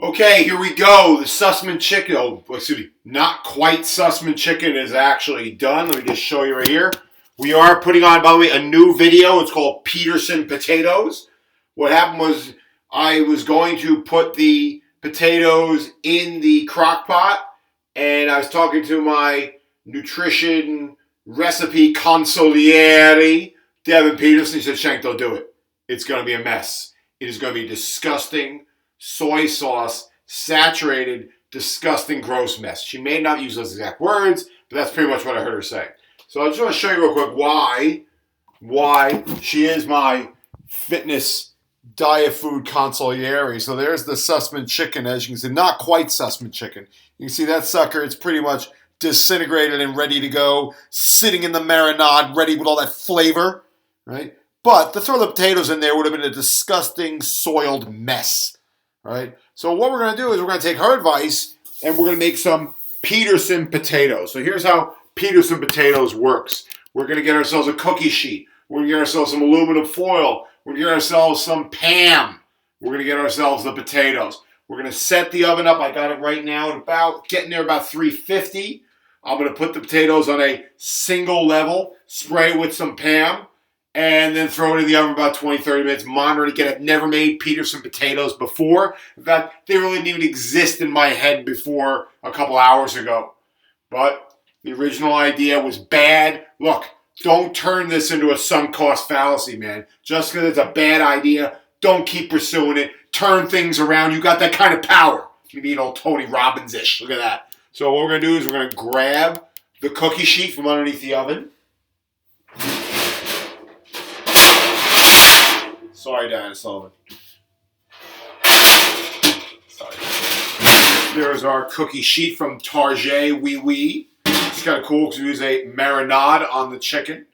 Okay, here we go. The Sussman chicken, excuse me, Not Quite Sussman Chicken is actually done. Let me just show you right here. We are putting on, by the way, a new video. It's called Peterson Potatoes. What happened was I was going to put the potatoes in the crock pot, and I was talking to my nutrition recipe consigliere, Devon Peterson. He said, Shank, don't do it. It's going to be a mess. It is going to be disgusting. Soy sauce, saturated, disgusting, gross mess. She may not use those exact words, but that's pretty much what I heard her say. So I just want to show you real quick why she is my fitness diet food consigliere. So there's the Sussman chicken, as you can see, not quite Sussman chicken. You can see that sucker, it's pretty much disintegrated and ready to go, sitting in the marinade, ready with all that flavor, right? But to throw the potatoes in there would have been a disgusting, soiled mess. Right? So what we're going to do is we're going to take her advice and we're going to make some Peterson potatoes. So here's how Peterson potatoes works. We're going to get ourselves a cookie sheet. We're going to get ourselves some aluminum foil. We're going to get ourselves some Pam. We're going to get ourselves the potatoes. We're going to set the oven up. I got it right now at about, getting there about 350. I'm going to put the potatoes on a single level, spray with some Pam, and then throw it in the oven about 20, 30 minutes. Monitor it again. I've never made Peterson potatoes before. In fact, they really didn't even exist in my head before a couple hours ago. But the original idea was bad. Look, don't turn this into a sunk cost fallacy, man. Just because it's a bad idea, don't keep pursuing it. Turn things around. You got that kind of power. You need old Tony Robbins-ish. Look at that. So what we're going to do is we're going to grab the cookie sheet from underneath the oven. Sorry, Diana Sullivan. Sorry. There's our cookie sheet from Target Wee Wee. It's kind of cool because we use a marinade on the chicken.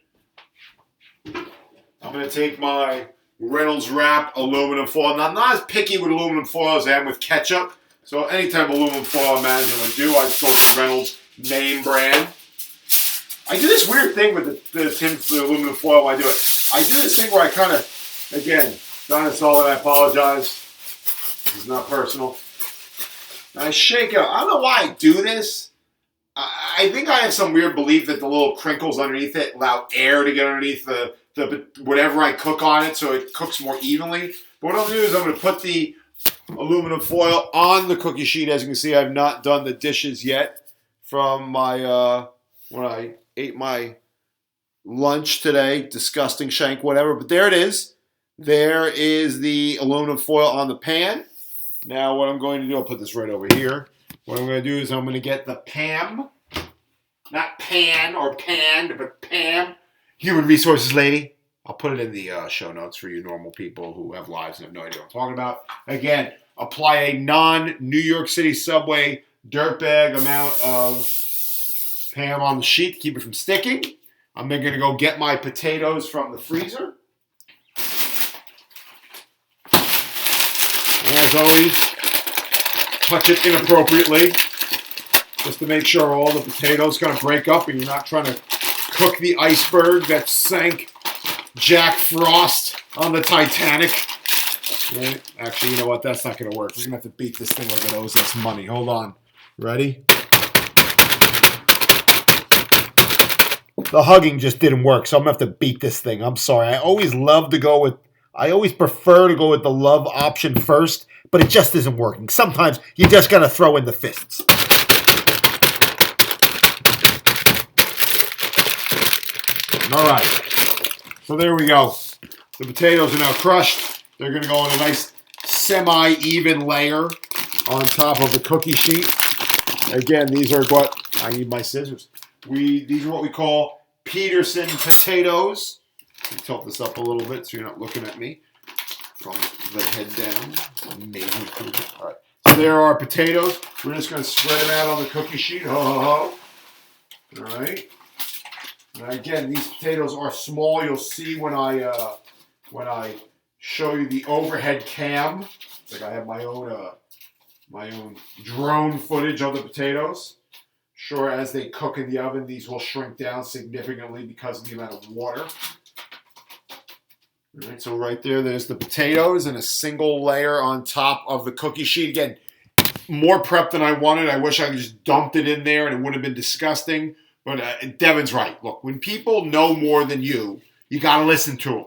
I'm going to take my Reynolds Wrap aluminum foil. Now, I'm not as picky with aluminum foil as I am with ketchup. So any type of aluminum foil I imagine would do. I just go with the Reynolds name brand. I do this weird thing with the aluminum foil when I do it. I do this thing where I kind of, again, Donna Sullivan, I apologize. This is not personal. I shake it up. I don't know why I do this. I think I have some weird belief that the little crinkles underneath it allow air to get underneath the whatever I cook on it so it cooks more evenly. But what I'll do is I'm going to put the aluminum foil on the cookie sheet. As you can see, I've not done the dishes yet from my when I ate my lunch today. Disgusting, Shank, whatever. But there it is. There is the aluminum foil on the pan. Now what I'm going to do, I'll put this right over here. What I'm going to do is I'm going to get the Pam, not pan or panned, but Pam, human resources lady. I'll put it in the show notes for you normal people who have lives and have no idea what I'm talking about. Again, apply a non-New York City subway dirtbag amount of Pam on the sheet to keep it from sticking. I'm then going to go get my potatoes from the freezer. As always, touch it inappropriately just to make sure all the potatoes kind of break up and you're not trying to cook the iceberg that sank Jack Frost on the Titanic. Right? Actually, you know what? That's not going to work. We're going to have to beat this thing like it owes us money. Hold on. Ready? The hugging just didn't work, so I'm going to have to beat this thing. I'm sorry. I always prefer to go with the love option first, but it just isn't working. Sometimes you just got to throw in the fists. All right. So there we go. The potatoes are now crushed. They're going to go on a nice semi-even layer on top of the cookie sheet. Again, these are what, I need my scissors. These are what we call Peterson potatoes. Let me tilt this up a little bit so you're not looking at me from the head down. Amazing food. All right. So there are our potatoes. We're just going to spread them out on the cookie sheet. Ho, ho, ho. All right. Now again, these potatoes are small. You'll see when I show you the overhead cam. It's like I have my own drone footage of the potatoes. Sure, as they cook in the oven, these will shrink down significantly because of the amount of water. All right, so right there's the potatoes and a single layer on top of the cookie sheet. Again, more prep than I wanted. I wish I could just dumped it in there and it would have been disgusting. But Devon's right. Look, when people know more than you got to listen to them.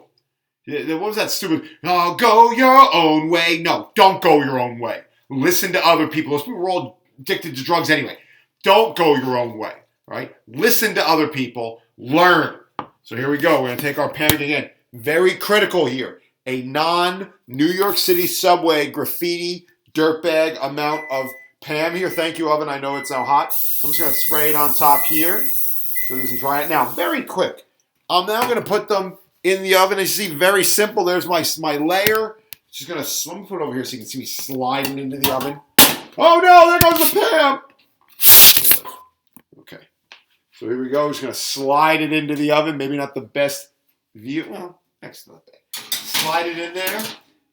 What was that stupid, oh, go your own way? No, don't go your own way. Listen to other people. Those people are all addicted to drugs anyway. Don't go your own way, right? Listen to other people. Learn. So here we go. We're going to take our pan again. Very critical here. A non-New York City subway graffiti dirtbag amount of Pam here. Thank you, oven. I know it's now hot. So I'm just going to spray it on top here so it doesn't dry it. Now, very quick. I'm now going to put them in the oven. As you see, very simple. There's my layer. Just going to, let me put it over here so you can see me sliding into the oven. Oh no, there goes the Pam. Okay. So here we go. Just going to slide it into the oven. Maybe not the best view. Well, that's not bad. Slide it in there.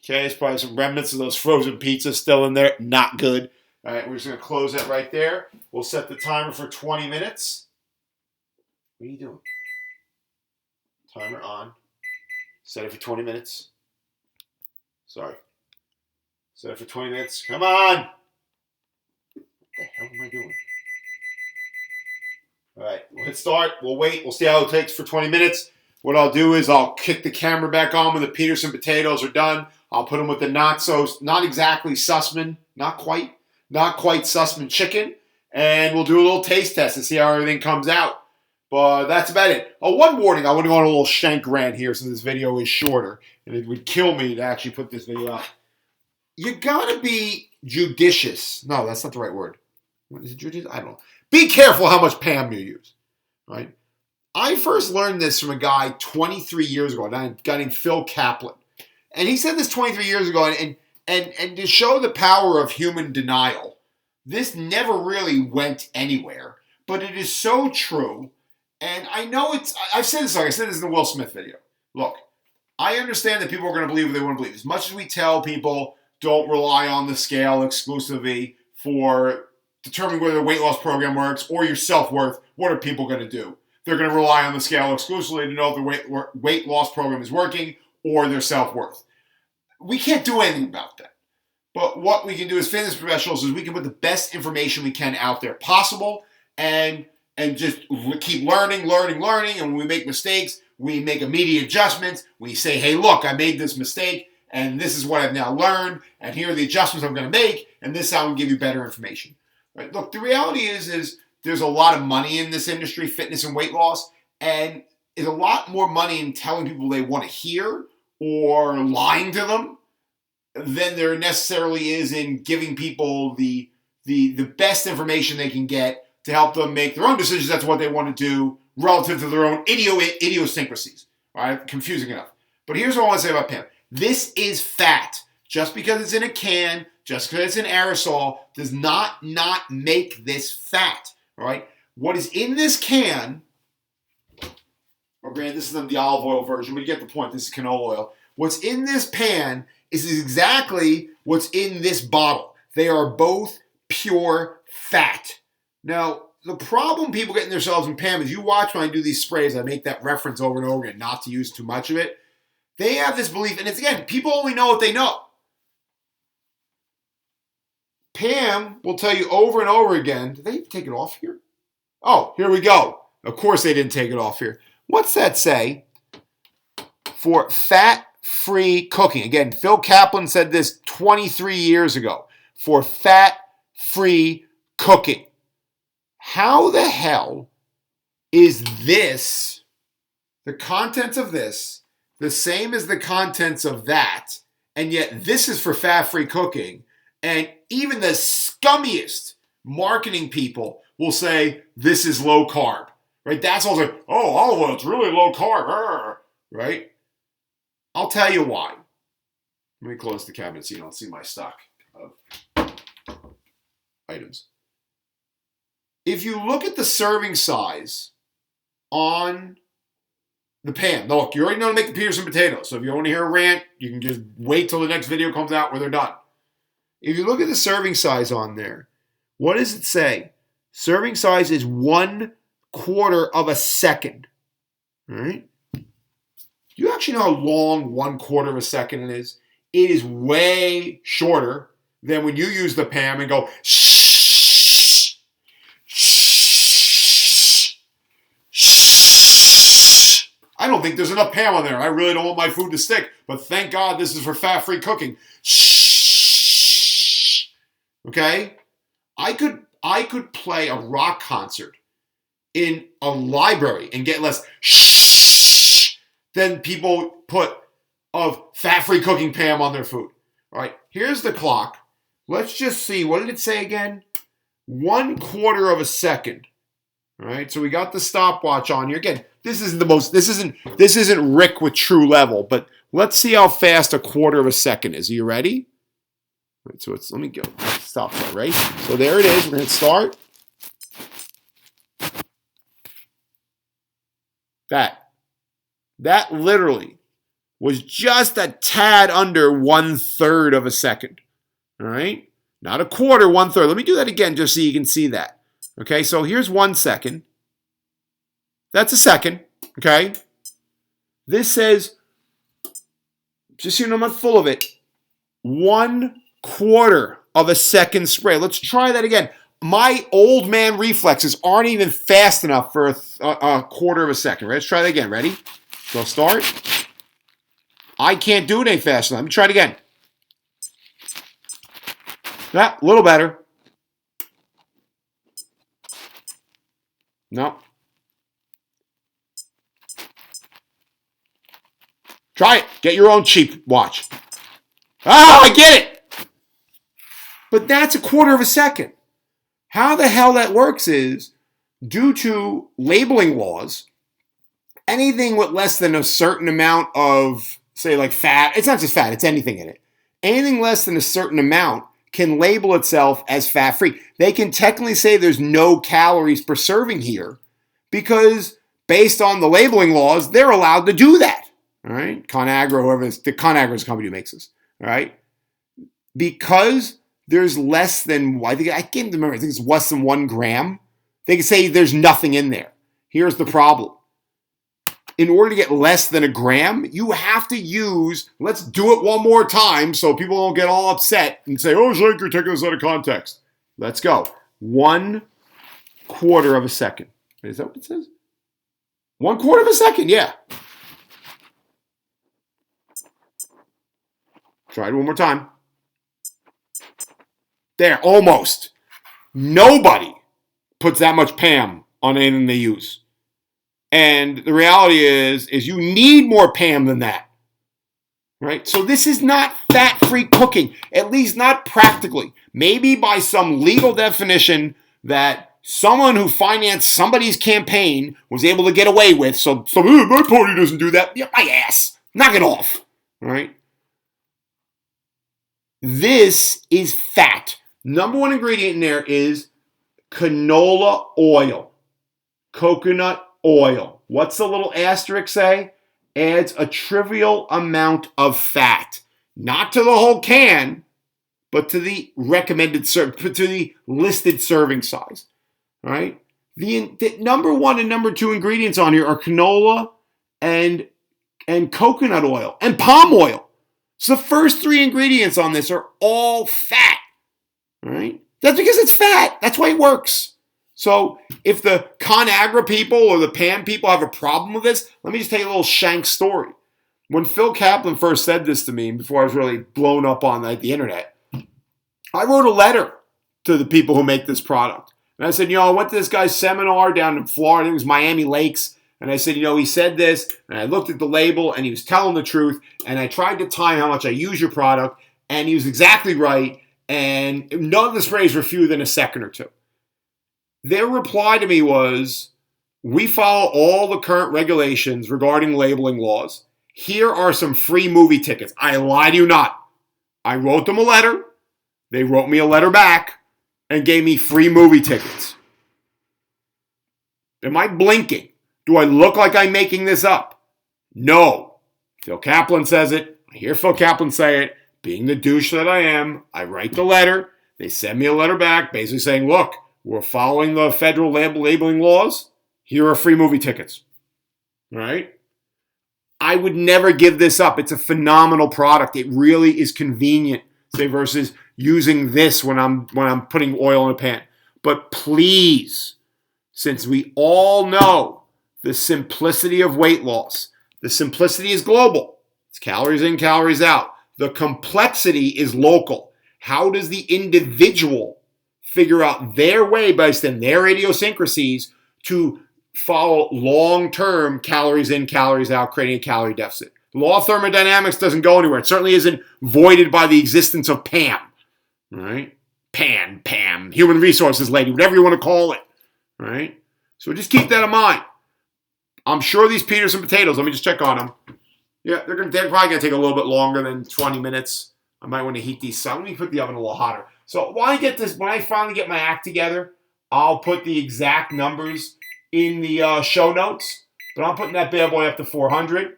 Okay, there's probably some remnants of those frozen pizzas still in there. Not good. All right, we're just going to close that right there. We'll set the timer for 20 minutes. What are you doing? Timer on. Set it for 20 minutes. Sorry. Set it for 20 minutes. Come on! What the hell am I doing? All right, we'll hit start. We'll wait. We'll see how it takes for 20 minutes. What I'll do is I'll kick the camera back on when the Peterson potatoes are done. I'll put them with the not exactly Sussman, not quite Sussman chicken. And we'll do a little taste test and see how everything comes out. But that's about it. Oh, one warning. I want to go on a little shank rant here since this video is shorter. And it would kill me to actually put this video out. You gotta be judicious. No, that's not the right word. What is it, judicious? I don't know. Be careful how much Pam you use. Right? I first learned this from a guy 23 years ago, a guy named Phil Kaplan. And he said this 23 years ago, and to show the power of human denial, this never really went anywhere. But it is so true. And I know I've said this, like I said this in the Will Smith video. Look, I understand that people are going to believe what they want to believe. As much as we tell people don't rely on the scale exclusively for determining whether the weight loss program works or your self-worth, what are people going to do? They're going to rely on the scale exclusively to know if the weight loss program is working or their self-worth. We can't do anything about that. But what we can do as fitness professionals is we can put the best information we can out there possible and just keep learning. And when we make mistakes, we make immediate adjustments. We say, hey, look, I made this mistake, and this is what I've now learned, and here are the adjustments I'm going to make, and this is how I can give you better information. Right? Look, the reality is there's a lot of money in this industry, fitness and weight loss, and there's a lot more money in telling people they want to hear or lying to them than there necessarily is in giving people the best information they can get to help them make their own decisions. That's what they want to do relative to their own idiosyncrasies. All right, confusing enough. But here's what I want to say about Pam. This is fat. Just because it's in a can, just because it's an aerosol, does not make this fat. All right? What is in this can, or granted, this is the olive oil version, but you get the point. This is canola oil. What's in this pan is exactly what's in this bottle. They are both pure fat. Now, the problem people get in themselves in Pam is you watch when I do these sprays, I make that reference over and over again, not to use too much of it. They have this belief, and it's again, people only know what they know. Pam will tell you over and over again, did they take it off here? Oh, here we go. Of course they didn't take it off here. What's that say? For fat-free cooking. Again, Phil Kaplan said this 23 years ago. For fat-free cooking. How the hell is this, the contents of this, the same as the contents of that, and yet this is for fat-free cooking, and even the scummiest marketing people will say this is low carb, right? That's all like, oh, olive oil, it's really low carb, right? I'll tell you why. Let me close the cabinet so you don't see my stock of items. If you look at the serving size on the pan, now look, you already know to make the Peterson potatoes, so if you want to hear a rant, you can just wait till the next video comes out where they're done. If you look at the serving size on there, what does it say? Serving size is 1/4 of a second. All right? Do you actually know how long 1/4 of a second it is? It is way shorter than when you use the Pam and go shh, shh, shh. I don't think there's enough Pam on there. I really don't want my food to stick, but thank God this is for fat-free cooking. Shh. Okay? I could play a rock concert in a library and get less shh than people put of fat-free cooking Pam on their food. All right, here's the clock. Let's just see. What did it say again? 1/4 of a second. All right, so we got the stopwatch on here. Again, this isn't Rick with True Level, but let's see how fast 1/4 of a second is. Are you ready? All right, so let me go. Stop that, right? So there it is. We're going to start. That literally was just a tad under 1/3 of a second. All right? Not 1/4, 1/3. Let me do that again just so you can see that. Okay, so here's 1 second. That's a second. Okay? This says, just so you know I'm not full of it, 1/4 of a second spray. Let's try that again. My old man reflexes aren't even fast enough for a 1/4 of a second. Right? Let's try that again. Ready? So I'll start. I can't do it any faster. Let me try it again. Yeah, a little better. No. Try it. Get your own cheap watch. Ah, I get it. But that's 1/4 of a second. How the hell that works is, due to labeling laws, anything with less than a certain amount of, say, like fat, it's not just fat, it's anything in it. Anything less than a certain amount can label itself as fat-free. They can technically say there's no calories per serving here because based on the labeling laws, they're allowed to do that. All right? ConAgra, whoever it is, the ConAgra is the company who makes this. All right? Because there's less than, I can't remember, I think it's less than 1 gram. They can say there's nothing in there. Here's the problem. In order to get less than 1 gram, you have to use, let's do it one more time so people don't get all upset and say, oh, Zach, you're taking this out of context. Let's go. 1/4 of a second. Is that what it says? 1/4 of a second, yeah. Try it one more time. There, almost. Nobody puts that much Pam on anything they use. And the reality is you need more Pam than that. Right? So this is not fat-free cooking, at least not practically. Maybe by some legal definition that someone who financed somebody's campaign was able to get away with. So my party doesn't do that. Yeah, my ass. Knock it off. All right? This is fat. Number 1 ingredient in there is canola oil. Coconut oil. What's the little asterisk say? Adds a trivial amount of fat. Not to the whole can, but to the recommended to the listed serving size. All right? The number 1 and number 2 ingredients on here are canola and coconut oil and palm oil. So the first 3 ingredients on this are all fat. All right? That's because it's fat. That's why it works. So if the ConAgra people or the Pam people have a problem with this, let me just tell you a little shank story. When Phil Kaplan first said this to me, before I was really blown up on the internet, I wrote a letter to the people who make this product. And I said, I went to this guy's seminar down in Florida. It was Miami Lakes. And I said, he said this. And I looked at the label, and he was telling the truth. And I tried to time how much I use your product. And he was exactly right. And none of the sprays were fewer than a second or 2. Their reply to me was, we follow all the current regulations regarding labeling laws. Here are some free movie tickets. I lie to you not. I wrote them a letter. They wrote me a letter back and gave me free movie tickets. Am I blinking? Do I look like I'm making this up? No. Phil Kaplan says it. I hear Phil Kaplan say it. Being the douche that I am, I write the letter. They send me a letter back basically saying, look, we're following the federal labeling laws. Here are free movie tickets. All right? I would never give this up. It's a phenomenal product. It really is convenient. Say versus using this when I'm putting oil in a pan. But please, since we all know the simplicity of weight loss, the simplicity is global. It's calories in, calories out. The complexity is local. How does the individual figure out their way based on their idiosyncrasies to follow long-term calories in, calories out, creating a calorie deficit? The law of thermodynamics doesn't go anywhere. It certainly isn't voided by the existence of Pam. All right? Pam, human resources lady, whatever you want to call it. All right? So just keep that in mind. I'm sure these Peterson potatoes, let me just check on them. Yeah, they're probably going to take a little bit longer than 20 minutes. I might want to heat these up. Let me put the oven a little hotter. So when I finally get my act together, I'll put the exact numbers in the show notes. But I'm putting that bad boy up to 400.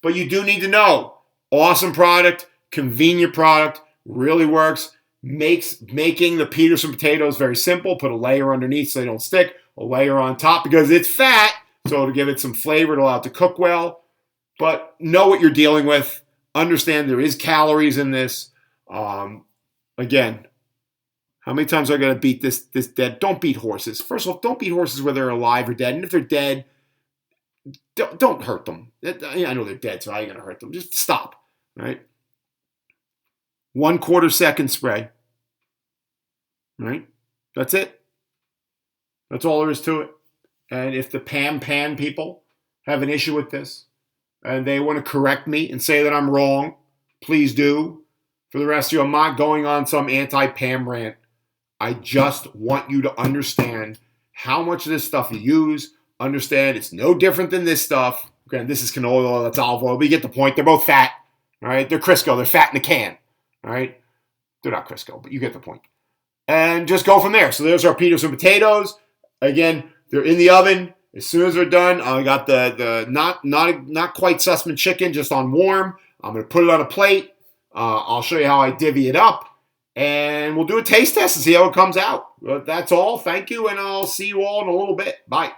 But you do need to know, awesome product, convenient product, really works. Making the Peterson potatoes very simple. Put a layer underneath so they don't stick. A layer on top because it's fat. So to give it some flavor, to allow it to cook well. But know what you're dealing with. Understand there is calories in this. Again, how many times are I going to beat this dead? Don't beat horses. First of all, don't beat horses whether they're alive or dead. And if they're dead, don't hurt them. I know they're dead, so I ain't going to hurt them. Just stop. All right? 1/4 second spray. All right? That's it. That's all there is to it. And if the Pan people have an issue with this and they want to correct me and say that I'm wrong, please do. For the rest of you, I'm not going on some anti-Pam rant. I just want you to understand how much of this stuff you use. Understand it's no different than this stuff. Granted, this is canola oil, that's olive oil, but you get the point. They're both fat. All right? They're Crisco. They're fat in a can. All right? They're not Crisco, but you get the point. And just go from there. So there's our Peterson potatoes. Again, they're in the oven. As soon as they're done, I got the not quite Sussman chicken just on warm. I'm going to put it on a plate. I'll show you how I divvy it up. And we'll do a taste test and see how it comes out. But that's all. Thank you, and I'll see you all in a little bit. Bye.